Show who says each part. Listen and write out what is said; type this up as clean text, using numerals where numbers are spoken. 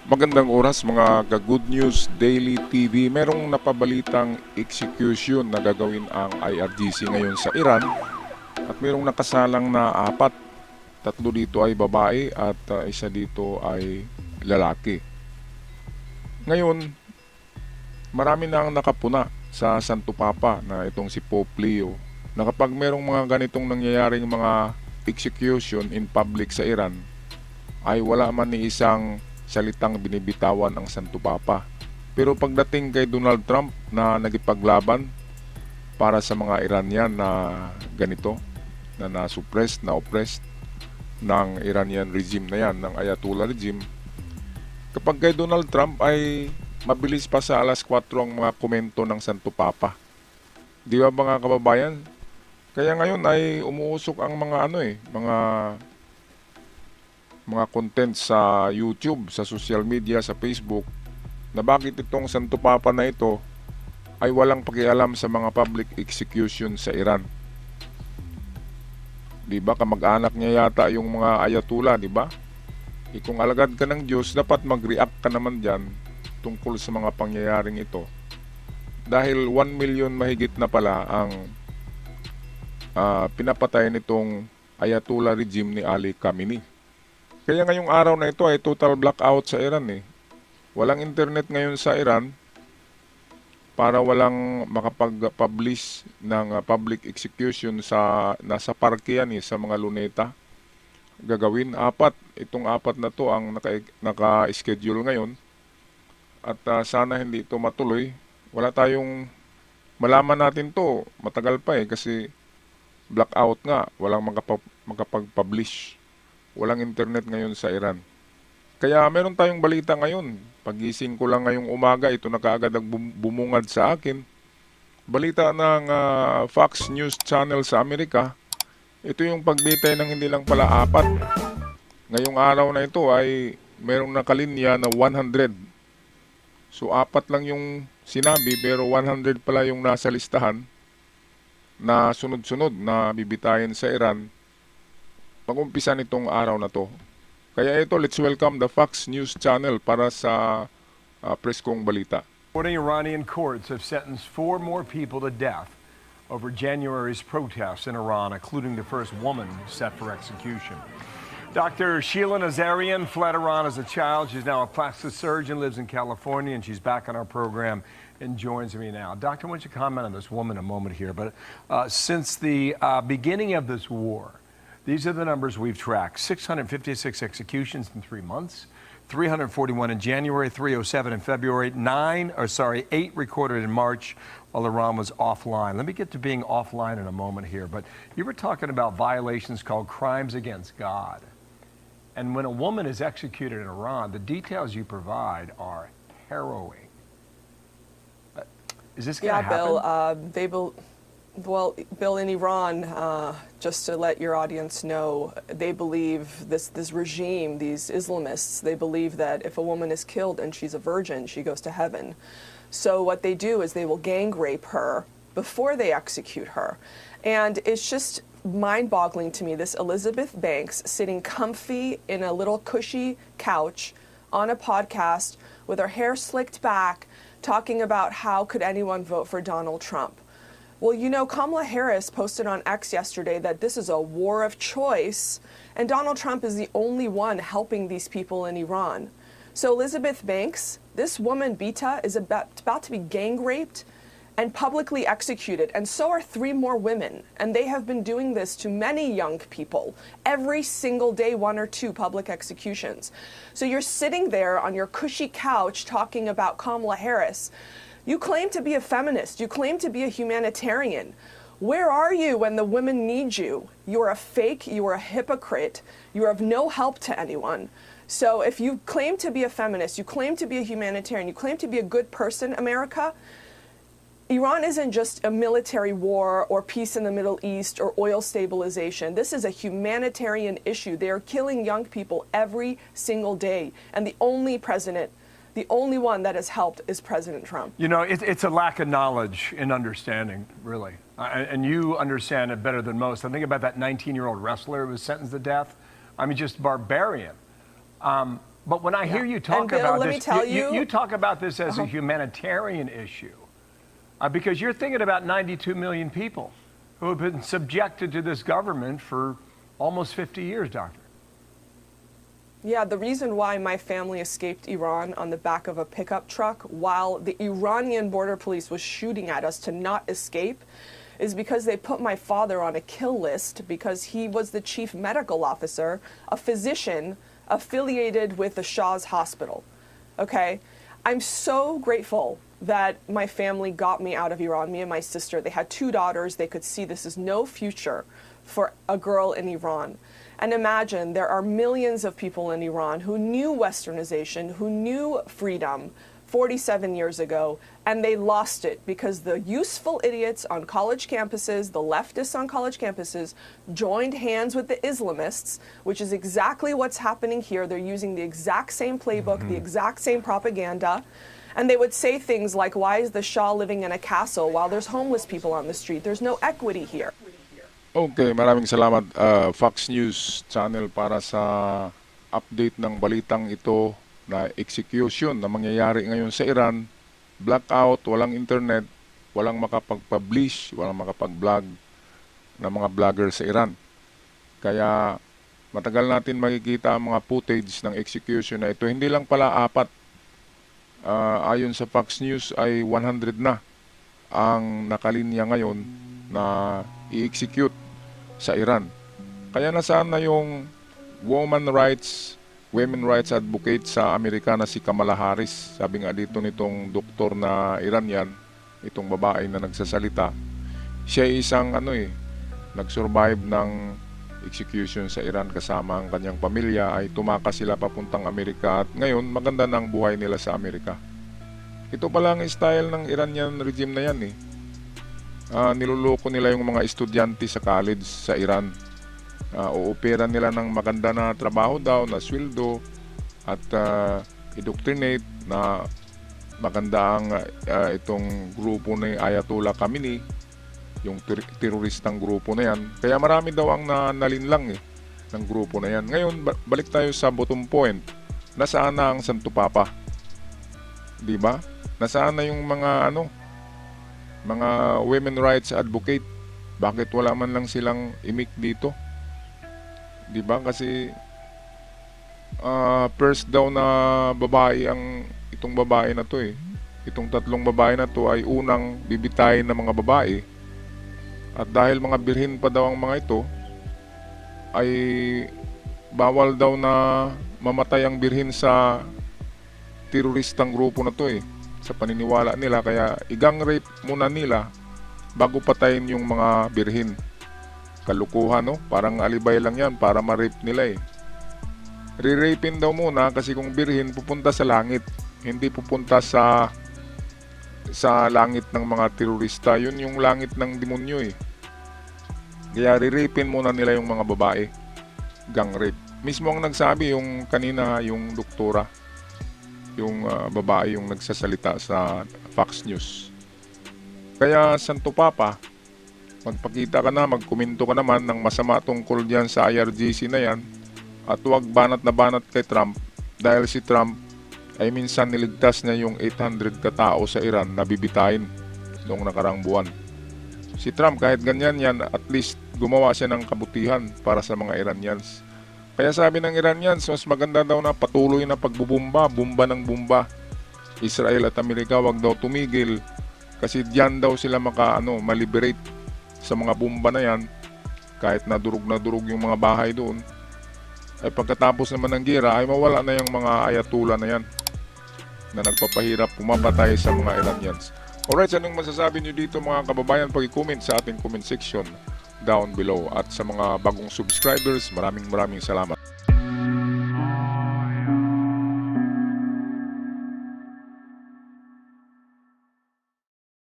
Speaker 1: Magandang oras mga ka-Good News Daily TV. Merong napabalitang execution na gagawin ang IRGC ngayon sa Iran at merong nakasalang na apat. Tatlo dito ay babae at isa dito ay lalaki. Ngayon, marami na ang nakapuna sa Santo Papa na itong si Pope Leo na kapag merong mga ganitong nangyayaring mga execution in public sa Iran ay wala man ni isang salitang binibitawan ang Santo Papa. Pero pagdating kay Donald Trump na nagipaglaban para sa mga Iranian na ganito, na na-suppressed, na-oppressed ng Iranian regime na yan, ng Ayatollah regime, kapag kay Donald Trump ay mabilis pa sa alas 4 ang mga komento ng Santo Papa. Di ba mga kababayan? Kaya ngayon ay umuusok ang mga mga content sa YouTube, sa social media, sa Facebook na bakit itong Santo Papa na ito ay walang pakialam sa mga public execution sa Iran. Di ba kamag-anak niya yata yung mga ayatollah, di ba? Kung alagad ka ng Diyos, dapat mag-react ka naman dyan tungkol sa mga pangyayaring ito. Dahil 1 million mahigit na pala ang pinapatay nitong Ayatollah regime ni Ali Khamenei. Kaya ngayong araw na ito ay total blackout sa Iran eh. Walang internet ngayon sa Iran para walang makapag-publish ng public execution sa nasa parke yan eh, sa mga luneta. Gagawin itong apat na to ang naka-schedule ngayon. At sana hindi ito matuloy. Wala tayong malaman natin to, matagal pa eh kasi blackout nga, walang makapag-publish. Walang internet ngayon sa Iran. Kaya meron tayong balita ngayon. Pagising ko lang ngayong umaga, ito na kaagad ang bumungad sa akin. Balita ng Fox News Channel sa Amerika. Ito yung pagbitay ng hindi lang pala apat. Ngayong araw na ito ay merong nakalinya na 100. So apat lang yung sinabi pero 100 pala yung nasa listahan na sunod-sunod na bibitayin sa Iran pag-umpisa nitong araw na to. Kaya ito, let's welcome the Fox News Channel para sa preskong balita.
Speaker 2: Iranian courts have sentenced 4 more people to death over January's protests in Iran, including the first woman set for execution. Dr. Sheila Nazarian fled Iran as a child. She's now a plastic surgeon, lives in California, and she's back on our program and joins me now. Doctor, I want you to comment on this woman a moment here, but since the beginning of this war, these are the numbers we've tracked. 656 executions in 3 months, 341 in January, 307 in February, 8 recorded in March while Iran was offline. Let me get to being offline in a moment here, but you were talking about violations called crimes against God. And when a woman is executed in Iran, the details you provide are harrowing. Is this going to happen?
Speaker 3: Bill, Bill, in Iran, just to let your audience know, they believe this regime, these Islamists, they believe that if a woman is killed and she's a virgin, she goes to heaven. So what they do is they will gang rape her before they execute her. And it's just mind-boggling to me, this Elizabeth Banks sitting comfy in a little cushy couch on a podcast with her hair slicked back, talking about how could anyone vote for Donald Trump. Well, you know, Kamala Harris posted on X yesterday that this is a war of choice, and Donald Trump is the only one helping these people in Iran. So Elizabeth Banks, this woman, Bita, is about to be gang raped and publicly executed, and so are 3 more women. And they have been doing this to many young people. Every single day, 1 or 2 public executions. So you're sitting there on your cushy couch talking about Kamala Harris. You claim to be a feminist. You claim to be a humanitarian. Where are you when the women need you? You are a fake. You are a hypocrite. You are of no help to anyone. So if you claim to be a feminist, you claim to be a humanitarian, you claim to be a good person, America, Iran isn't just a military war or peace in the Middle East or oil stabilization. This is a humanitarian issue. They are killing young people every single day. And the only one that has helped is President Trump.
Speaker 2: You know, it's a lack of knowledge and understanding, really. And you understand it better than most. I think about that 19-year-old wrestler who was sentenced to death. I mean, just barbarian. But when I hear you
Speaker 3: And
Speaker 2: talk
Speaker 3: Bill,
Speaker 2: about
Speaker 3: let me
Speaker 2: this,
Speaker 3: tell
Speaker 2: you
Speaker 3: you-
Speaker 2: talk about this as a humanitarian issue because you're thinking about 92 million people who have been subjected to this government for almost 50 years, Doctor.
Speaker 3: Yeah, the reason why my family escaped Iran on the back of a pickup truck while the Iranian border police was shooting at us to not escape is because they put my father on a kill list because he was the chief medical officer, a physician affiliated with the Shah's hospital. Okay? I'm so grateful that my family got me out of Iran, me and my sister. They had 2 daughters. They could see this is no future for a girl in Iran. And imagine there are millions of people in Iran who knew westernization, who knew freedom 47 years ago, and they lost it because the useful idiots on college campuses, the leftists on college campuses, joined hands with the Islamists, which is exactly what's happening here. They're using the exact same playbook, the exact same propaganda. And they would say things like, why is the Shah living in a castle while there's homeless people on the street? There's no equity here.
Speaker 1: Okay, maraming salamat Fox News Channel para sa update ng balitang ito na execution na mangyayari ngayon sa Iran. Blackout, walang internet, walang makapag-publish, walang makapag-vlog na mga vlogger sa Iran. Kaya matagal natin makikita ang mga footage ng execution na ito. Hindi lang pala 4. Ayon sa Fox News ay 100 na ang nakalinya ngayon na i-execute sa Iran. Kaya nasaan na yung women rights advocate sa Amerika na si Kamala Harris. Sabi nga dito nitong doktor na Iranian, itong babae na nagsasalita, siya ay isang nag-survive ng execution sa Iran kasama ang kanyang pamilya, ay tumakas sila papuntang Amerika at ngayon maganda na ang buhay nila sa Amerika. Ito pala ang style ng Iranian regime na yan eh. Niluloko nila yung mga estudyante sa college sa Iran. Uopera nila ng maganda na trabaho daw, na sweldo, at indoctrinate na maganda ang itong grupo ni Ayatollah Khamenei, yung teroristang grupo na yan. Kaya marami daw ang nalinlang ng grupo na yan. Ngayon, balik tayo sa bottom point. Nasaan na ang Santo Papa? Diba? Nasaan na yung mga mga women rights advocate? Bakit wala man lang silang imik dito? Diba? Kasi first daw na babae itong babae na to eh. Itong 3 babae na to ay unang bibitayin ng mga babae. At dahil mga birhin pa daw ang mga ito, ay bawal daw na mamatay ang birhin sa teroristang grupo na to eh. Sa paniniwala nila, kaya igang rape muna nila bago patayin yung mga birhin. Kalukuhan, no? Parang alibay lang yan para ma-rape nila eh. Re-rapin daw muna kasi kung birhin pupunta sa langit, hindi pupunta sa langit ng mga terorista. Yun yung langit ng demonyo eh. Kaya re-rapin muna nila yung mga babae. Gang rape. Mismo ang nagsabi yung kanina, yung doktora, yung babae yung nagsasalita sa Fox News. Kaya Santo Papa, magpakita ka na, magkomento ka naman ng masama tungkol diyan sa IRGC na yan at huwag banat na banat kay Trump dahil si Trump ay minsan niligtas niya yung 800 katao sa Iran na bibitayin noong nakarang buwan. Si Trump kahit ganyan yan, at least gumawa siya ng kabutihan para sa mga Iranians. Kaya sabi ng Iranians, mas maganda daw na patuloy na pagbubumba, bumba ng bumba. Israel at Amerika wag daw tumigil kasi diyan daw sila maliberate sa mga bomba na yan. Kahit na durog yung mga bahay doon, ay pagkatapos naman ng gera ay mawala na yung mga ayatollah na yan na nagpapahirap, pumapatay sa mga Iranians. Alright, anong masasabi nyo dito mga kababayan? Pag-comment sa ating comment section down below. At sa mga bagong subscribers, maraming salamat.